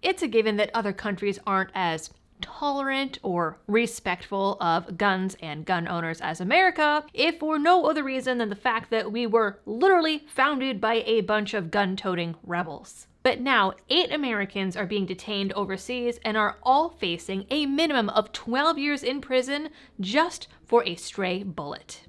It's a given that other countries aren't as tolerant or respectful of guns and gun owners as America, if for no other reason than the fact that we were literally founded by a bunch of gun-toting rebels. But now, 8 Americans are being detained overseas and are all facing a minimum of 12 years in prison just for a stray bullet.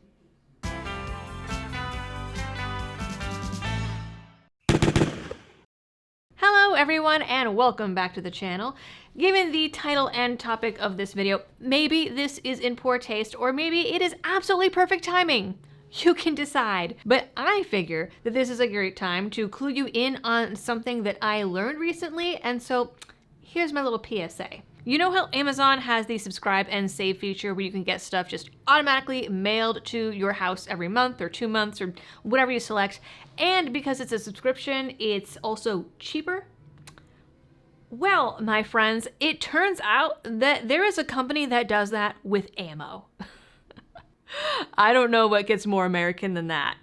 Hello everyone and welcome back to the channel. Given the title and topic of this video, maybe this is in poor taste or maybe it is absolutely perfect timing. You can decide. But I figure that this is a great time to clue you in on something that I learned recently, and so here's my little PSA. You know how Amazon has the subscribe and save feature where you can get stuff just automatically mailed to your house every month or 2 months or whatever you select, and because it's a subscription, it's also cheaper? Well, my friends, it turns out that there is a company that does that with ammo. I don't know what gets more American than that.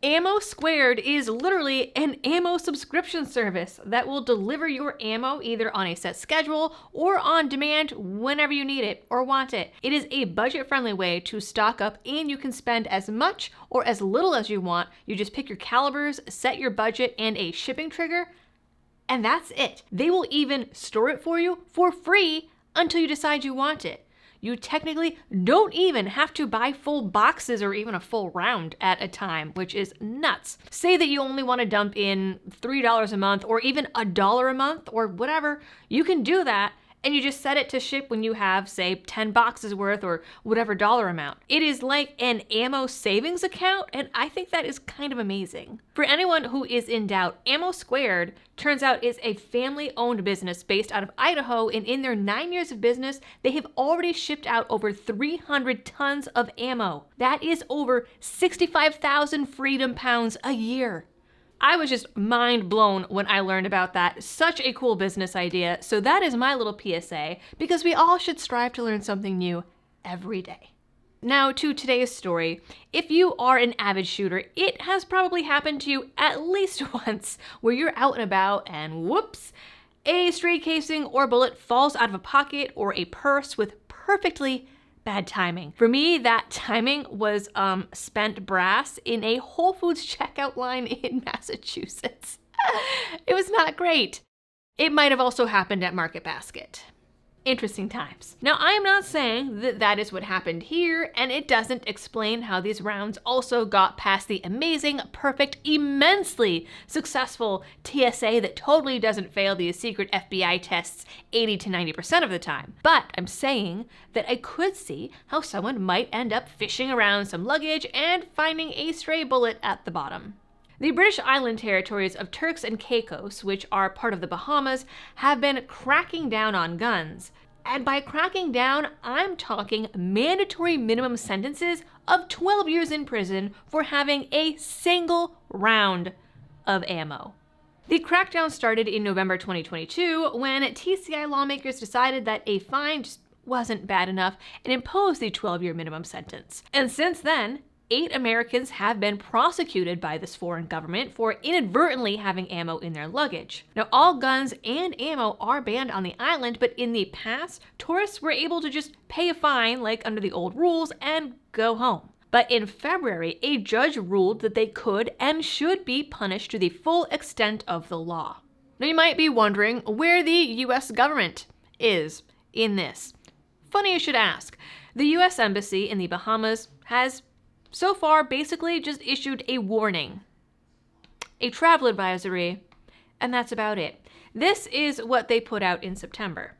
Ammo Squared is literally an ammo subscription service that will deliver your ammo either on a set schedule or on demand whenever you need it or want it. It is a budget-friendly way to stock up, and you can spend as much or as little as you want. You just pick your calibers, set your budget, and a shipping trigger, and that's it. They will even store it for you for free until you decide you want it. You technically don't even have to buy full boxes or even a full round at a time, which is nuts. Say that you only want to dump in $3 a month or even $1 a month or whatever, you can do that, and you just set it to ship when you have, say, 10 boxes worth or whatever dollar amount. It is like an ammo savings account, and I think that is kind of amazing. For anyone who is in doubt, Ammo Squared turns out is a family-owned business based out of Idaho, and in their 9 years of business, they have already shipped out over 300 tons of ammo. That is over 65,000 Freedom Pounds a year. I was just mind blown when I learned about that. Such a cool business idea. So that is my little PSA, because we all should strive to learn something new every day. Now to today's story. If you are an avid shooter, it has probably happened to you at least once where you're out and about and whoops, a stray casing or bullet falls out of a pocket or a purse with perfectly bad timing. For me, that timing was spent brass in a Whole Foods checkout line in Massachusetts. It was not great. It might have also happened at Market Basket. Interesting times. Now, I am not saying that that is what happened here, and it doesn't explain how these rounds also got past the amazing, perfect, immensely successful TSA that totally doesn't fail these secret FBI tests 80 to 90% of the time. But I'm saying that I could see how someone might end up fishing around some luggage and finding a stray bullet at the bottom. The British island territories of Turks and Caicos, which are part of the Bahamas, have been cracking down on guns. And by cracking down, I'm talking mandatory minimum sentences of 12 years in prison for having a single round of ammo. The crackdown started in November 2022 when TCI lawmakers decided that a fine just wasn't bad enough and imposed the 12-year minimum sentence. And since then, 8 Americans have been prosecuted by this foreign government for inadvertently having ammo in their luggage. Now, all guns and ammo are banned on the island, but in the past, tourists were able to just pay a fine, like under the old rules, and go home. But in February, a judge ruled that they could and should be punished to the full extent of the law. Now, you might be wondering where the US government is in this. Funny you should ask. The US Embassy in the Bahamas has so far basically just issued a warning, a travel advisory, and that's about it. This is what they put out in September.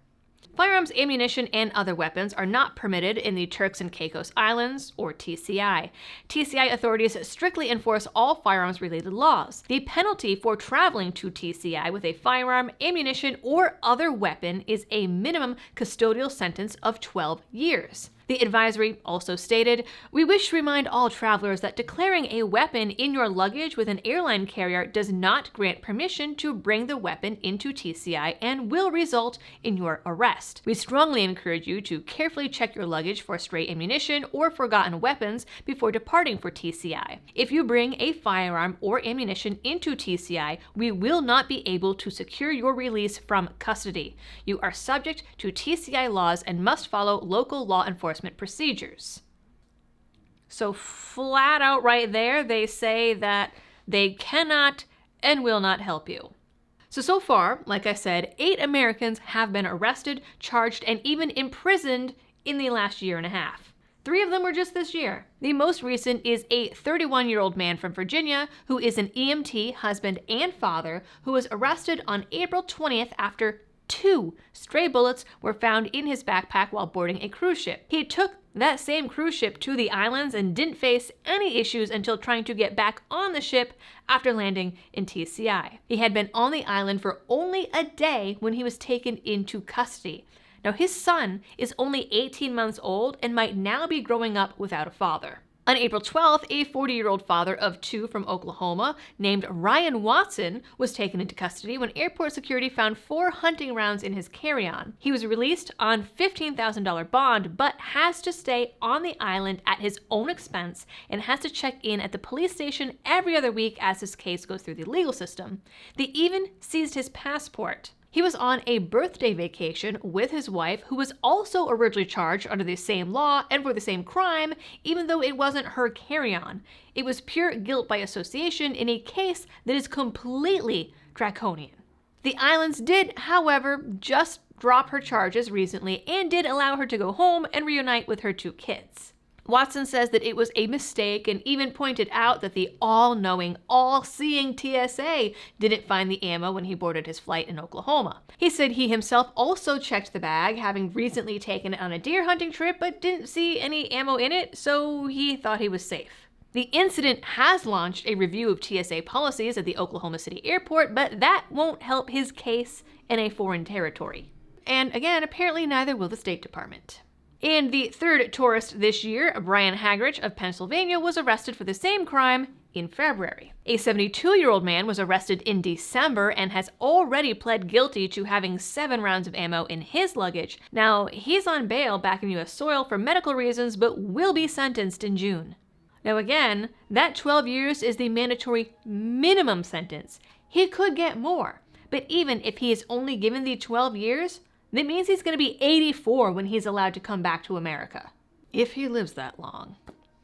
Firearms, ammunition, and other weapons are not permitted in the Turks and Caicos Islands, or TCI. TCI authorities strictly enforce all firearms-related laws. The penalty for traveling to TCI with a firearm, ammunition, or other weapon is a minimum custodial sentence of 12 years. The advisory also stated, "We wish to remind all travelers that declaring a weapon in your luggage with an airline carrier does not grant permission to bring the weapon into TCI and will result in your arrest. We strongly encourage you to carefully check your luggage for stray ammunition or forgotten weapons before departing for TCI. If you bring a firearm or ammunition into TCI, we will not be able to secure your release from custody. You are subject to TCI laws and must follow local law enforcement procedures." So flat out right there, they say that they cannot and will not help you. So far, like I said, 8 Americans have been arrested, charged, and even imprisoned in the last year and a half. 3 of them were just this year. The most recent is a 31-year-old man from Virginia who is an EMT, husband, and father who was arrested on April 20th after 2 stray bullets were found in his backpack while boarding a cruise ship. He took that same cruise ship to the islands and didn't face any issues until trying to get back on the ship after landing in TCI. He had been on the island for only a day when he was taken into custody. Now, his son is only 18 months old and might now be growing up without a father. On April 12th, a 40-year-old father of 2 from Oklahoma named Ryan Watson was taken into custody when airport security found 4 hunting rounds in his carry-on. He was released on $15,000 bond, but has to stay on the island at his own expense and has to check in at the police station every other week as his case goes through the legal system. They even seized his passport. He was on a birthday vacation with his wife, who was also originally charged under the same law and for the same crime, even though it wasn't her carry-on. It was pure guilt by association in a case that is completely draconian. The islands did, however, just drop her charges recently and did allow her to go home and reunite with her 2 kids. Watson says that it was a mistake and even pointed out that the all-knowing, all-seeing TSA didn't find the ammo when he boarded his flight in Oklahoma. He said he himself also checked the bag, having recently taken it on a deer hunting trip, but didn't see any ammo in it, so he thought he was safe. The incident has launched a review of TSA policies at the Oklahoma City airport, but that won't help his case in a foreign territory. And again, apparently neither will the State Department. And the 3rd tourist this year, Brian Haggerich of Pennsylvania, was arrested for the same crime in February. A 72-year-old man was arrested in December and has already pled guilty to having 7 rounds of ammo in his luggage. Now, he's on bail back in U.S. soil for medical reasons, but will be sentenced in June. Now again, that 12 years is the mandatory minimum sentence. He could get more, but even if he is only given the 12 years, that means he's going to be 84 when he's allowed to come back to America, if he lives that long.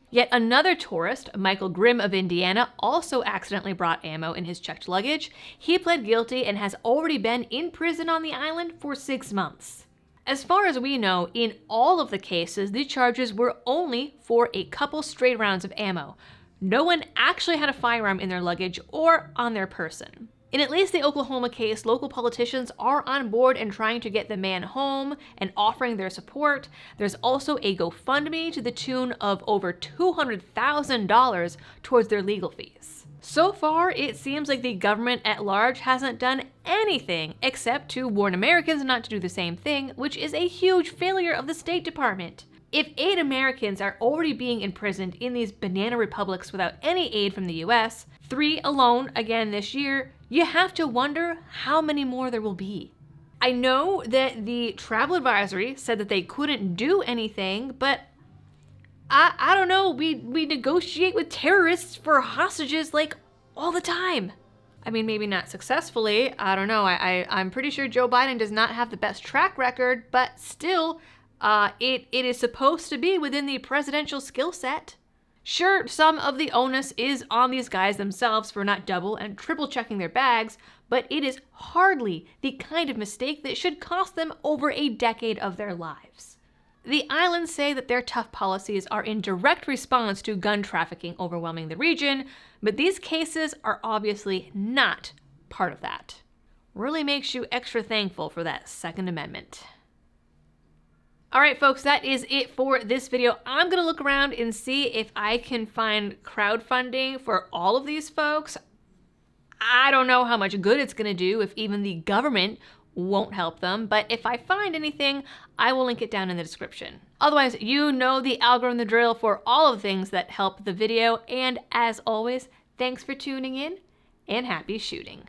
Yet another tourist, Michael Grimm of Indiana, also accidentally brought ammo in his checked luggage. He pled guilty and has already been in prison on the island for 6 months. As far as we know, in all of the cases, the charges were only for a couple stray rounds of ammo. No one actually had a firearm in their luggage or on their person. In at least the Oklahoma case, local politicians are on board and trying to get the man home and offering their support. There's also a GoFundMe to the tune of over $200,000 towards their legal fees. So far, it seems like the government at large hasn't done anything except to warn Americans not to do the same thing, which is a huge failure of the State Department. If 8 Americans are already being imprisoned in these banana republics without any aid from the US, 3 alone again this year, you have to wonder how many more there will be. I know that the travel advisory said that they couldn't do anything, but I don't know, we negotiate with terrorists for hostages like all the time. I mean, maybe not successfully, I don't know, I'm pretty sure Joe Biden does not have the best track record, but still, it is supposed to be within the presidential skill set. Sure, some of the onus is on these guys themselves for not double and triple checking their bags, but it is hardly the kind of mistake that should cost them over a decade of their lives. The islands say that their tough policies are in direct response to gun trafficking overwhelming the region, but these cases are obviously not part of that. Really makes you extra thankful for that Second Amendment. All right, folks, that is it for this video. I'm going to look around and see if I can find crowdfunding for all of these folks. I don't know how much good it's going to do if even the government won't help them, but if I find anything, I will link it down in the description. Otherwise, you know the algorithm, the drill for all of the things that help the video, and as always, thanks for tuning in, and happy shooting.